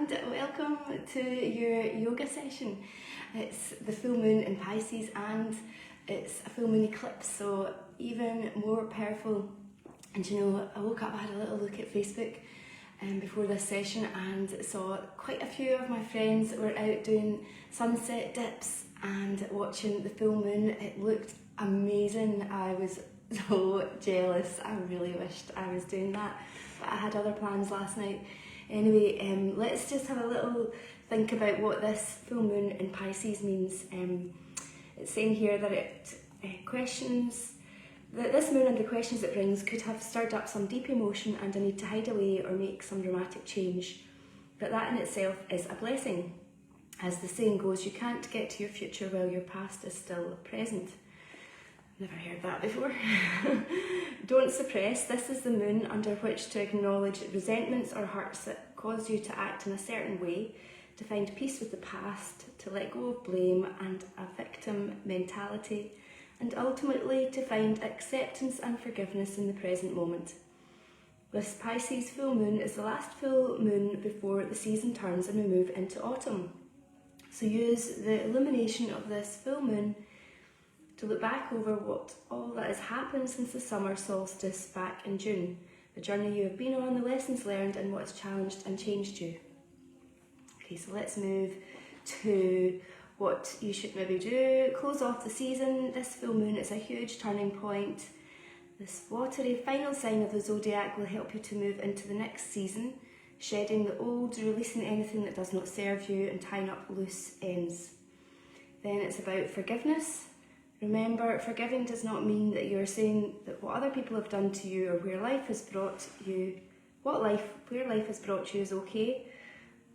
and welcome to your yoga session. It's the full moon in Pisces and it's a full moon eclipse, so even more powerful. And you know, I woke up, I had a little look at Facebook before this session and saw quite a few of my friends were out doing sunset dips and watching the full moon. It looked amazing. I was so jealous. I really wished I was doing that, but I had other plans last night. Anyway, let's just have a little think about what this full moon in Pisces means. It's saying here that it questions, that this moon and the questions it brings could have stirred up some deep emotion and a need to hide away or make some dramatic change. But that in itself is a blessing. As the saying goes, you can't get to your future while your past is still present. Never heard that before. Don't suppress. This is the moon under which to acknowledge resentments or hurts that cause you to act in a certain way, to find peace with the past, to let go of blame and a victim mentality, and ultimately to find acceptance and forgiveness in the present moment. This Pisces full moon is the last full moon before the season turns and we move into autumn. So use the illumination of this full moon to look back over what all that has happened since the summer solstice back in June, the journey you have been on, the lessons learned and what has challenged and changed you. Okay, so let's move to what you should maybe do. Close off the season. This full moon is a huge turning point. This watery final sign of the zodiac will help you to move into the next season, shedding the old, releasing anything that does not serve you and tying up loose ends. Then it's about forgiveness. Remember, forgiving does not mean that you're saying that what other people have done to you or where life has brought you, where life has brought you is okay,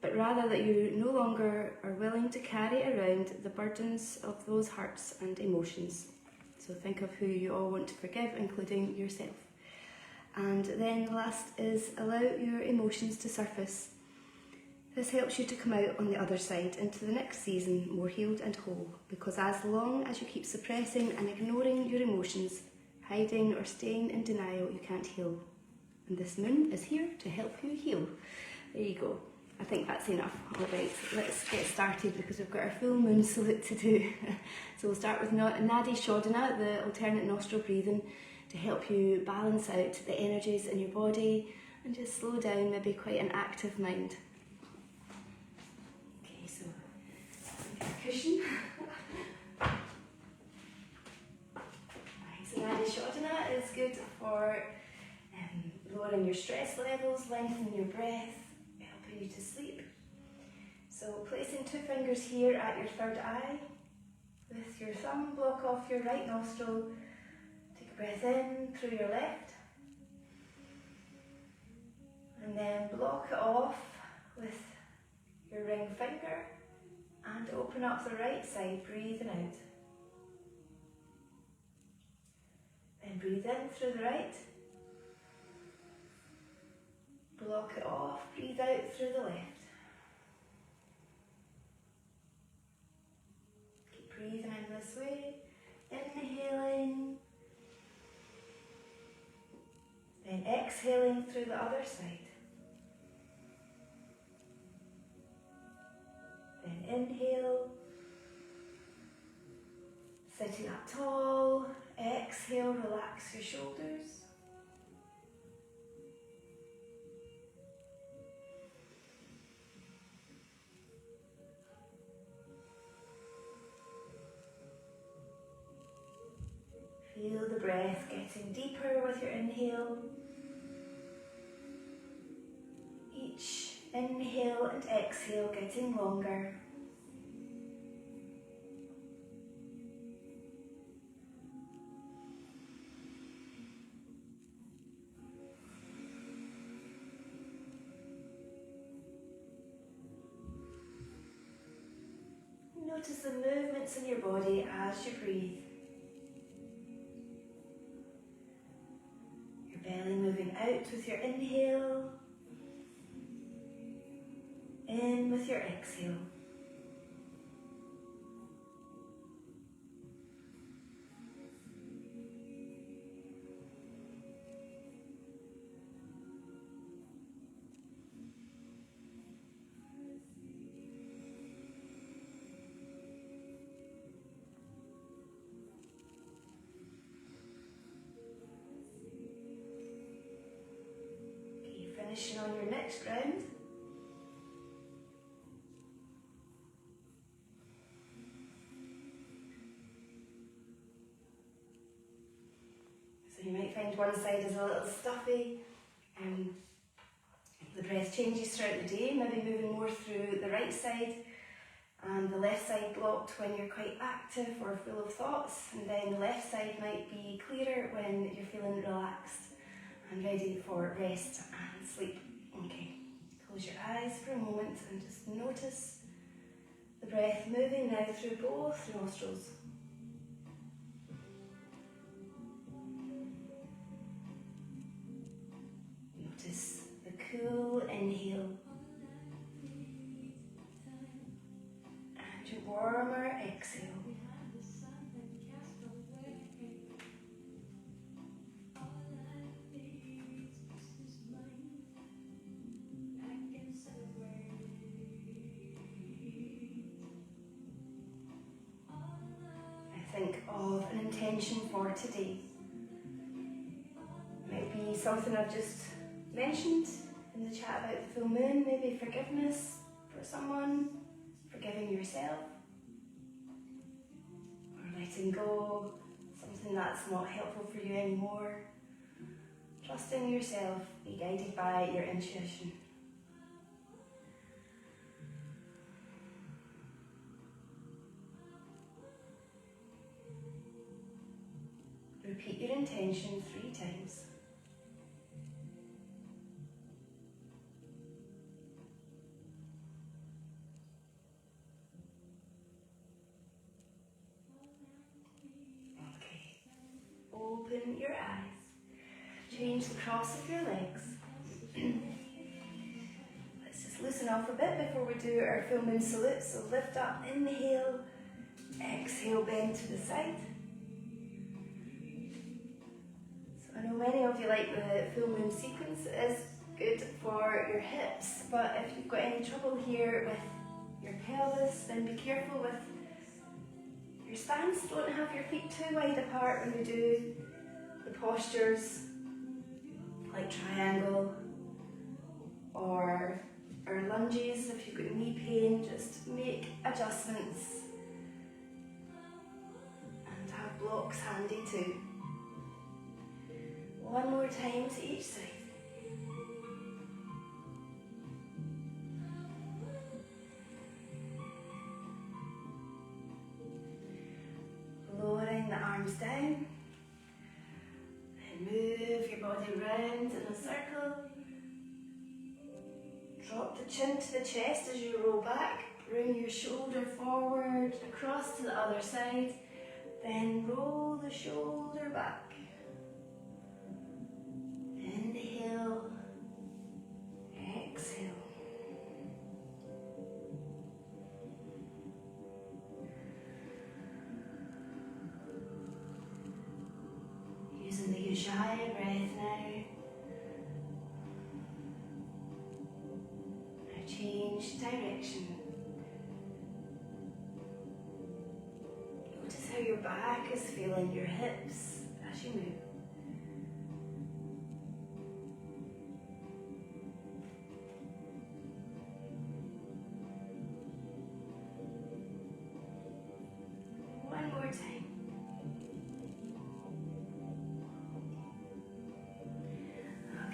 but rather that you no longer are willing to carry around the burdens of those hurts and emotions. So think of who you all want to forgive, including yourself. And then the last is allow your emotions to surface. This helps you to come out on the other side into the next season more healed and whole, because as long as you keep suppressing and ignoring your emotions, hiding or staying in denial, you can't heal. And this moon is here to help you heal. There you go. I think that's enough. All right, let's get started because we've got our full moon salute to do. So we'll start with Nadi Shodhana, the alternate nostril breathing, to help you balance out the energies in your body and just slow down maybe quite an active mind. Okay, so cushion. Right, so Nadi Shodhana is good for lowering your stress levels, lengthening your breath, helping you to sleep. So placing 2 fingers here at your third eye, with your thumb block off your right nostril. Take a breath in through your left, and then block it off with your ring finger and open up the right side, breathing out. Then breathe in through the right, block it off, breathe out through the left. Keep breathing in this way, inhaling, then exhaling through the other side. Then inhale, sitting up tall, exhale, relax your shoulders. Feel the breath getting deeper with your inhale. Each inhale and exhale getting longer. Notice the movements in your body as you breathe. Belly moving out with your inhale, in with your exhale. finishing on your next round. So you might find one side is a little stuffy, the breath changes throughout the day, maybe moving more through the right side, and the left side blocked when you're quite active or full of thoughts, and then the left side might be clearer when you're feeling relaxed and ready for rest and sleep. Okay, close your eyes for a moment and just notice the breath moving now through both nostrils. Notice the cool inhale and your warmer exhale. Think of an intention for today. It might be something I've just mentioned in the chat about the full moon, maybe forgiveness for someone, forgiving yourself, or letting go something that's not helpful for you anymore. Trusting yourself, be guided by your intuition. Repeat your intention 3 times. Okay. Open your eyes. Change the cross of your legs. Let's just loosen off a bit before we do our full moon salute. So lift up, inhale, exhale, bend to the side. I know many of you like the full moon sequence. It is good for your hips, but if you've got any trouble here with your pelvis, then be careful with your stance. Don't have your feet too wide apart when you do the postures like triangle or lunges. If you've got knee pain, just make adjustments and have blocks handy too. One more time to each side. Lowering the arms down. And move your body round in a circle. Drop the chin to the chest as you roll back. Bring your shoulder forward, across to the other side. Then roll the shoulder back. Inhale, exhale. Using the Ujjayi breath now. Now change direction. Notice how your back is feeling, your hips as you move.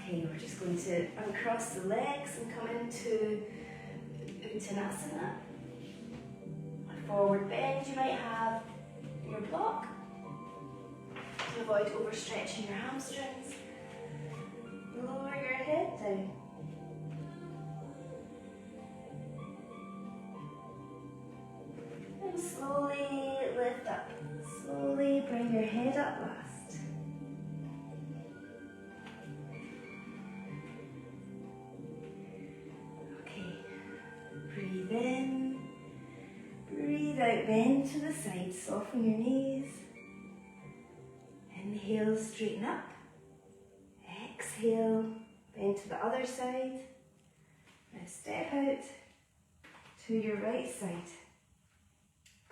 Okay, we're just going to uncross the legs and come into Uttanasana. A forward bend you might have in your block to avoid overstretching your hamstrings. Lower your head down. And slowly lift up. Slowly bring your head up last. Breathe in, breathe out, bend to the side, soften your knees. Inhale, straighten up. Exhale, bend to the other side. Now step out to your right side.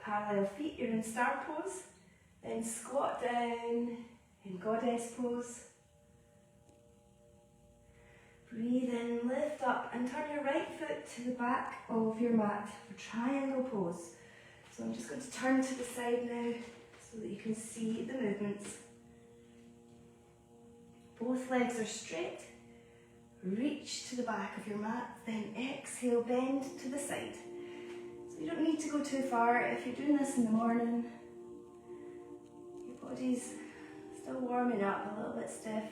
Parallel feet, you're in star pose. Then squat down in goddess pose. Breathe in, lift up, and turn your right foot to the back of your mat for triangle pose. So I'm just going to turn to the side now so that you can see the movements. Both legs are straight. Reach to the back of your mat, then exhale, bend to the side. So you don't need to go too far. If you're doing this in the morning, your body's still warming up, a little bit stiff.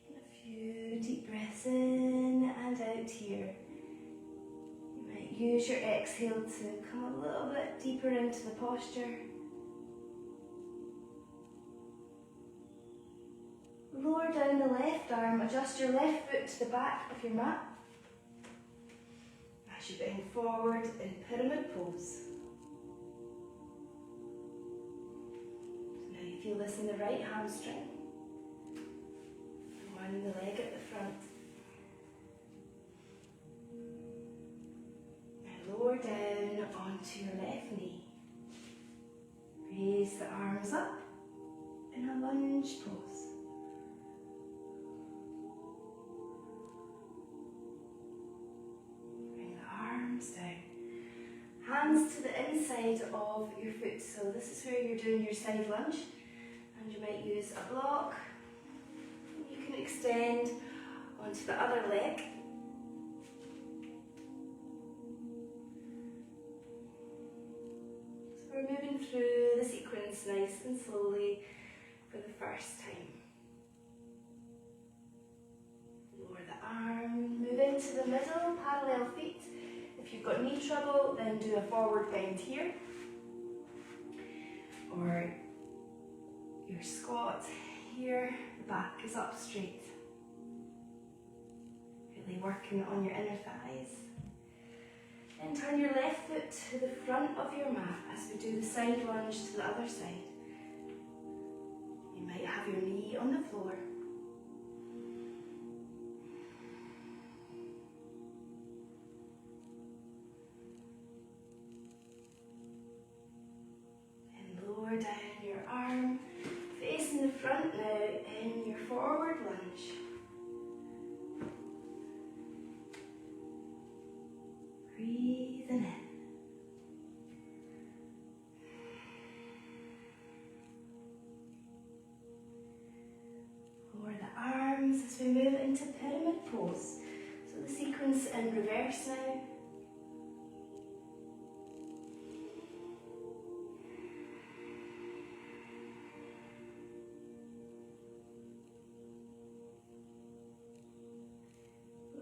Taking a few deep breaths in and out here. You might use your exhale to come a little bit deeper into the posture. Lower down the left arm, adjust your left foot to the back of your mat as you bend forward in pyramid pose. Now you feel this in the right hamstring, the one in the leg at the front. Now lower down onto your left knee. Raise the arms up in a lunge pose. Down. Hands to the inside of your foot. So this is where you're doing your side lunge, and you might use a block. You can extend onto the other leg. So we're moving through the sequence nice and slowly for the first time. Lower the arm, move into the middle, parallel feet. If you've got knee trouble, then do a forward bend here. Or your squat here, the back is up straight. Really working on your inner thighs. Then turn your left foot to the front of your mat as we do the side lunge to the other side. You might have your knee on the floor. Down your arm, facing the front now in your forward lunge. Breathing in. Lower the arms as we move into pyramid pose. So the sequence in reverse now.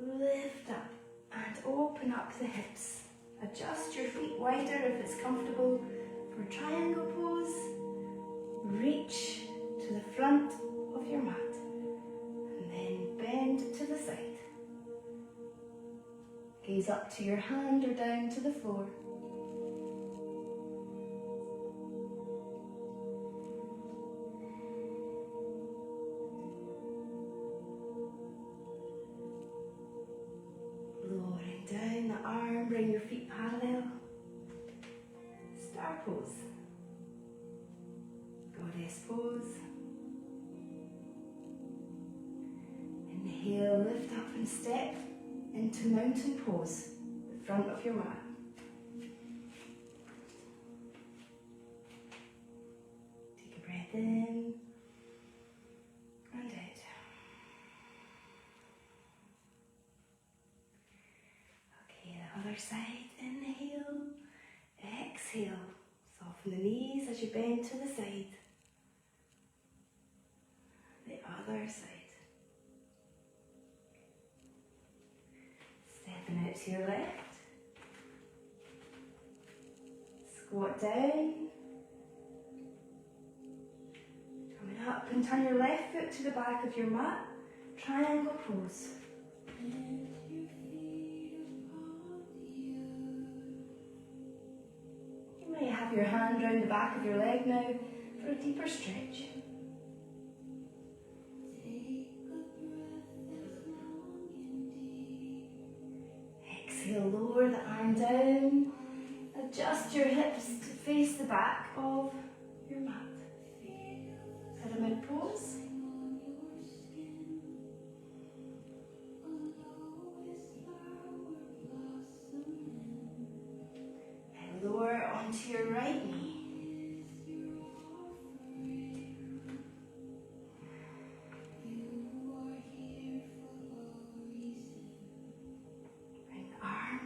Lift up and open up the hips. Adjust your feet wider if it's comfortable for triangle pose. Reach to the front of your mat and then bend to the side. Gaze up to your hand or down to the floor. Down the arm, bring your feet parallel. Star pose. Goddess pose. Inhale, lift up and step into mountain pose, the front of your mat. Take a breath in and out. Other side, inhale, exhale, soften the knees as you bend to the side. The other side. Stepping out to your left. Squat down. Coming up and turn your left foot to the back of your mat. Triangle pose. Have your hand round the back of your leg now for a deeper stretch. Exhale, lower the arm down. Adjust your hips to face the back of your mat. Pyramid pose.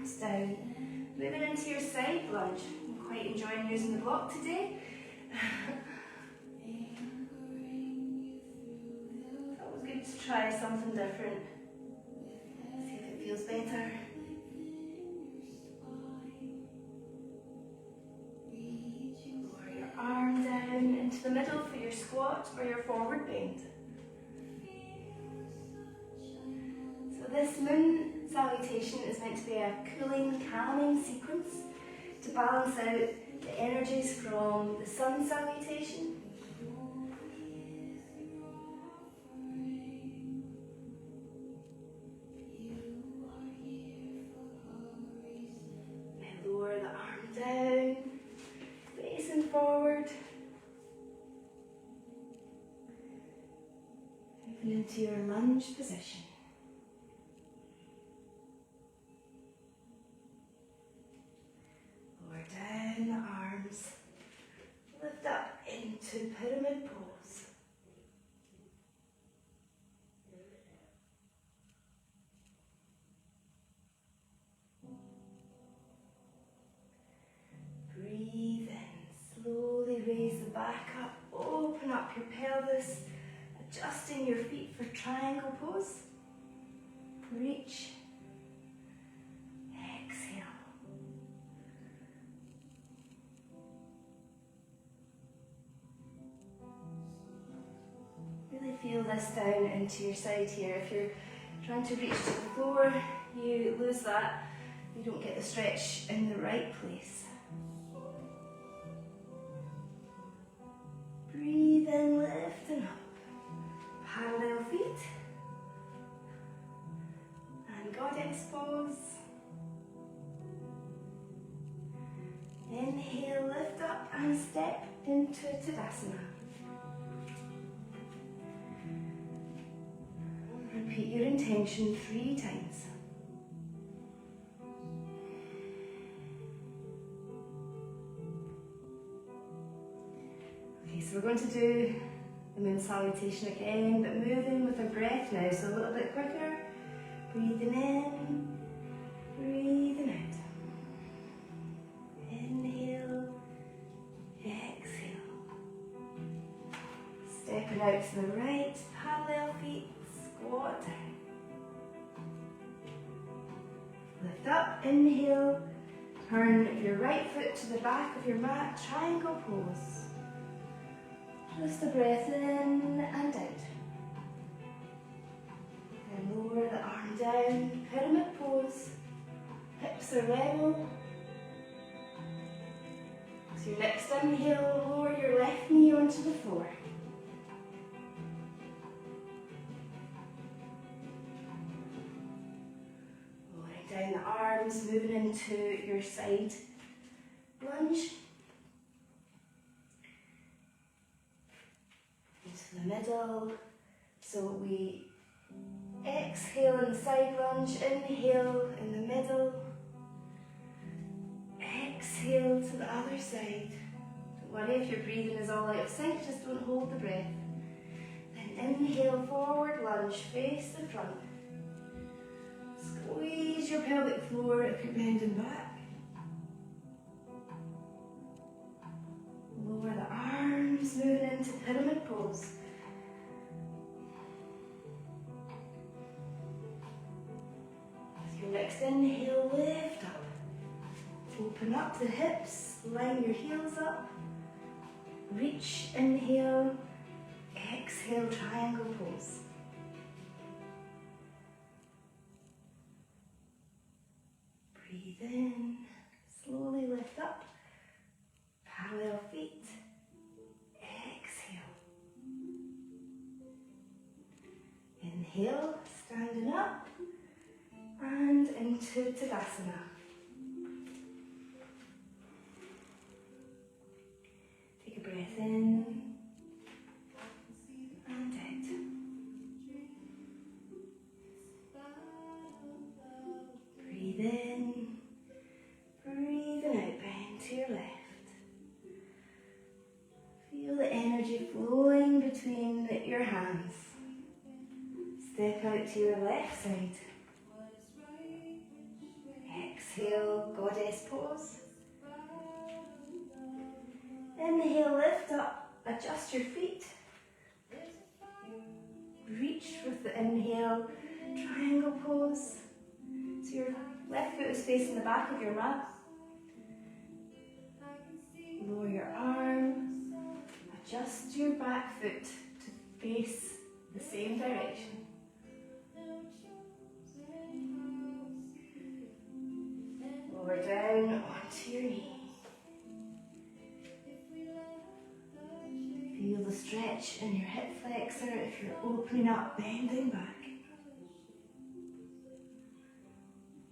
arms down. Moving into your side lunge. I'm quite enjoying using the block today. It's always good to try something different. See if it feels better. Lower your arm down into the middle for your squat or your forward bend. So this moon salutation is meant to be a cooling, calming sequence to balance out the energies from the sun salutation. Now lower the arm down, facing forward. Moving into your lunge position. Down the arms, lift up into pyramid pose. Breathe in, slowly raise the back up, open up your pelvis, adjusting your feet for triangle pose. Reach. Feel this down into your side here. If you're trying to reach to the floor, you lose that. You don't get the stretch in the right place. Breathe in, lifting up. Parallel feet. And goddess pose. Inhale, lift up and step into Tadasana. Repeat your intention 3 times. Okay, so we're going to do the moon salutation again, but moving with our breath now, so a little bit quicker. Breathing in, breathing out. Inhale, exhale. Stepping out to the right, parallel feet. Squat down. Lift up, inhale, turn your right foot to the back of your mat, triangle pose. Just the breath in and out. Then lower the arm down, pyramid pose, hips are level. So your next inhale, lower your left knee onto the floor. Down the arms, moving into your side lunge. Into the middle. So we exhale in the side lunge, inhale in the middle. Exhale to the other side. Don't worry if your breathing is all out of sync, just don't hold the breath. Then inhale, forward lunge, face the front. Squeeze your pelvic floor if you're bending back. Lower the arms, moving into pyramid pose. With your next inhale, lift up. Open up the hips, line your heels up. Reach, inhale, exhale, triangle pose. Breathe in, slowly lift up, parallel feet, exhale. Inhale, standing up, and into Tadasana. Take a breath in, and out. Breathe in, breathing out, bend to your left. Feel the energy flowing between your hands. Step out to your left side. Exhale. exhale, goddess pose. Inhale, lift up, adjust your feet. Reach with the inhale, triangle pose. So your left foot is facing the back of your mat. Lower your arms, adjust your back foot to face the same direction. Lower down onto your knee. Feel the stretch in your hip flexor if you're opening up, bending back.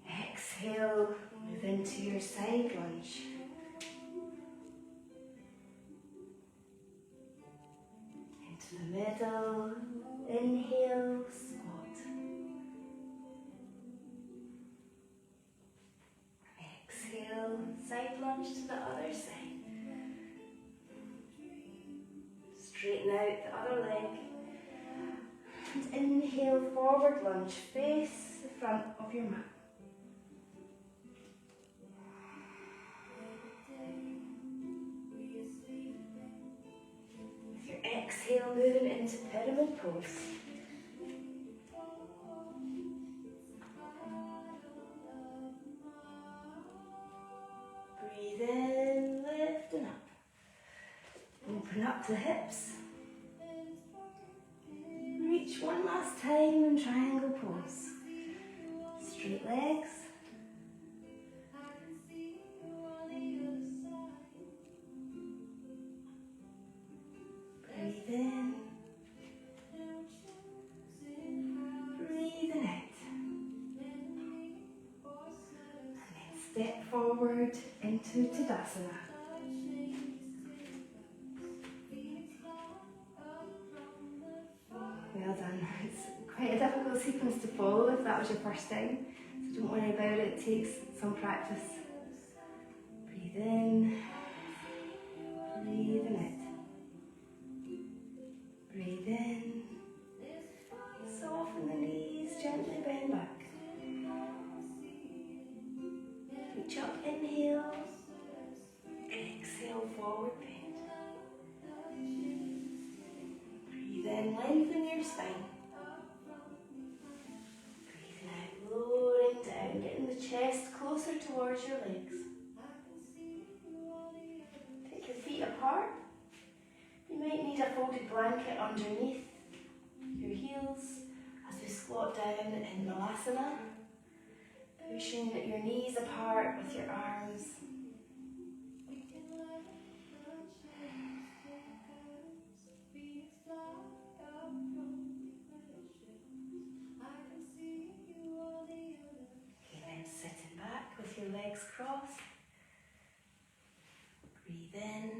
Exhale, move into your side lunge. Into the middle, inhale, squat. Exhale, side lunge to the other side. Straighten out the other leg. And inhale, forward lunge, face the front of your mat. With your exhale, moving into pyramid pose. Breathe in, lifting up. Open up the hips. Reach one last time in triangle pose. Straight legs. Breathe in. Breathing out. And then step forward into Tadasana. Well done. It's quite a difficult sequence to follow if that was your first time, so don't worry about it, it takes some practice. Breathe in, breathing out. Breathe in, soften the knees, gently bend back. Reach up, inhale, exhale, forward bend. Then lengthen your spine. Breathing out, lowering down, getting the chest closer towards your legs. Take your feet apart. You might need a folded blanket underneath your heels as we squat down in Malasana. Pushing your knees apart with your arms. Your legs crossed. Breathe in.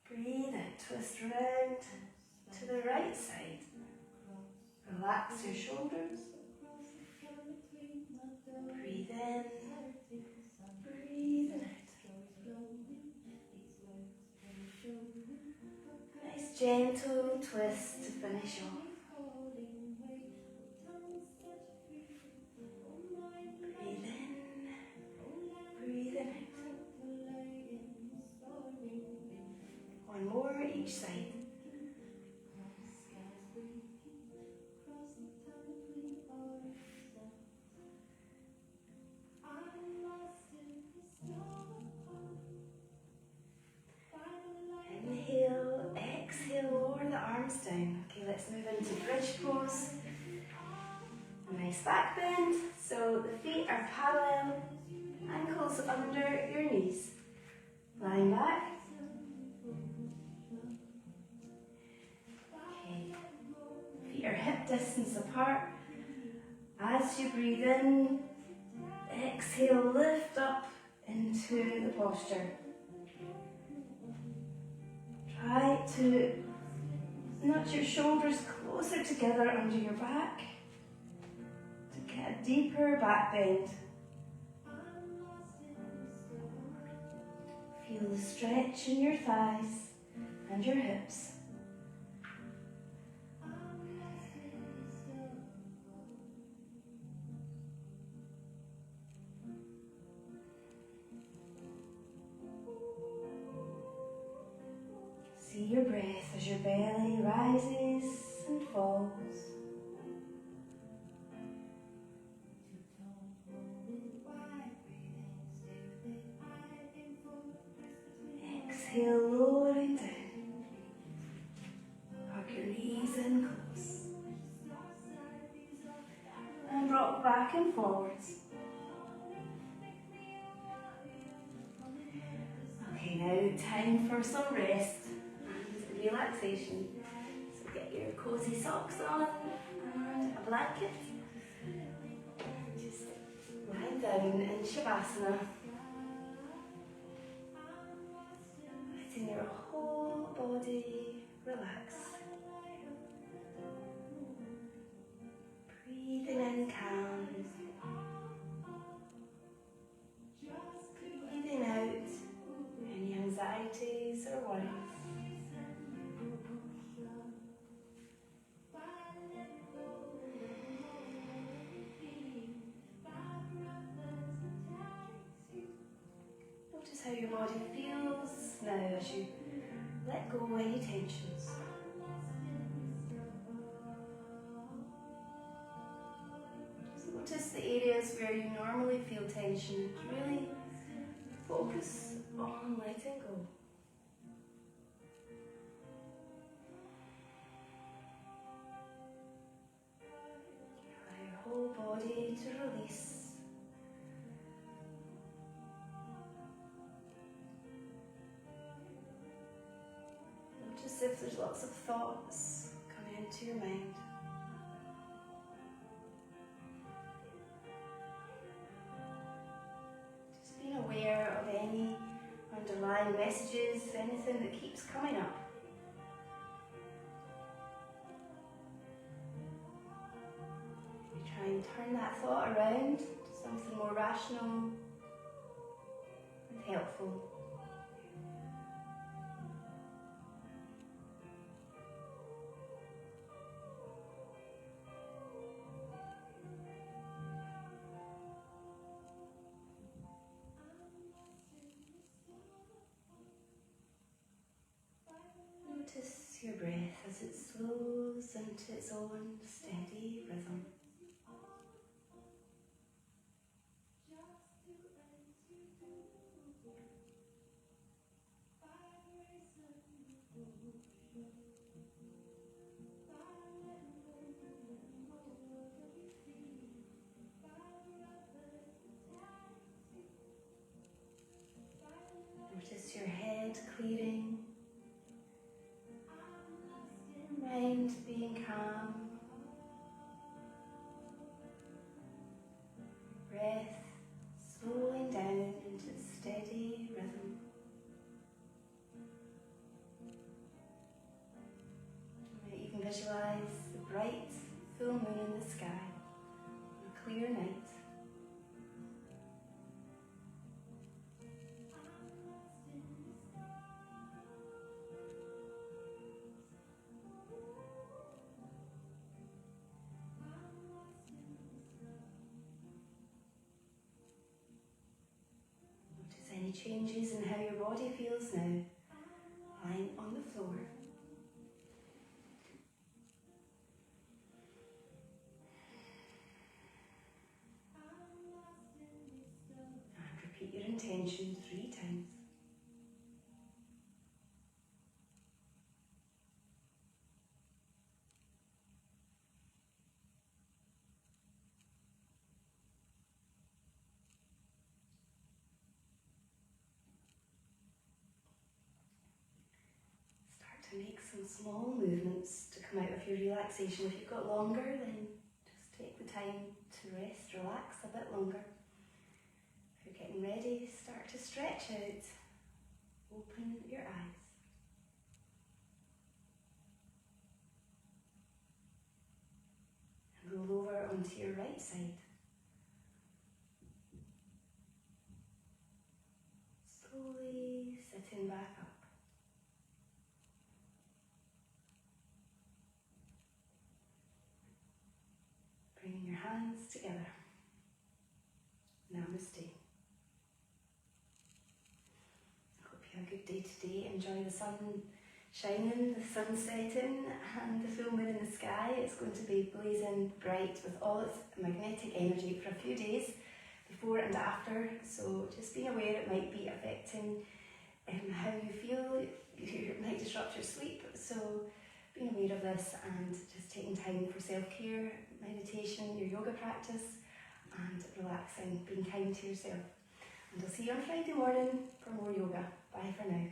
Breathe out. Twist around to the right side. Relax your shoulders. Breathe in. Breathe out. Nice gentle twist to finish off. One more each side. Inhale, exhale, lower the arms down. Okay, let's move into bridge pose. A nice back bend, so the feet are parallel, ankles under your knees. Lying back. Feet are hip distance apart. As you breathe in, exhale, lift up into the posture. Try to nudge your shoulders closer together under your back to get a deeper back bend. Feel the stretch in your thighs and your hips. your belly rises and falls. Exhale, lowering down. Hug your knees in close. And rock back and forwards. Okay, now time for some rest and relaxation. So get your cozy socks on and a blanket. Just lie down in Shavasana. Letting your whole body relax. Breathing in calm. Breathing out any anxieties or worries. Notice how your body feels now as you let go any tensions. Just notice the areas where you normally feel tension. Really focus on letting go. Allow your whole body to release. Notice if there's lots of thoughts coming into your mind. Just being aware of any underlying messages, anything that keeps coming up. Maybe try and turn that thought around to something more rational and helpful. Notice your breath as it slows into its own steady rhythm. Notice your head clearing. Mind being calm, breath slowing down into steady rhythm. You might even visualize the bright full moon in the sky on a clear night. Any changes in how your body feels now, lying on the floor. And repeat your intention 3 times. To make some small movements to come out of your relaxation. If you've got longer, then just take the time to rest, relax a bit longer. If you're getting ready, start to stretch out. Open your eyes. And roll over onto your right side. Slowly sitting back up. Bringing your hands together. Namaste. I hope you have a good day today. Enjoy the sun shining, the sun setting, and the full moon in the sky. It's going to be blazing bright with all its magnetic energy for a few days before and after. So just being aware it might be affecting how you feel. It might disrupt your sleep. So being aware of this and just taking time for self-care, meditation, your yoga practice, and relaxing, being kind to yourself. And I'll see you on Friday morning for more yoga. Bye for now.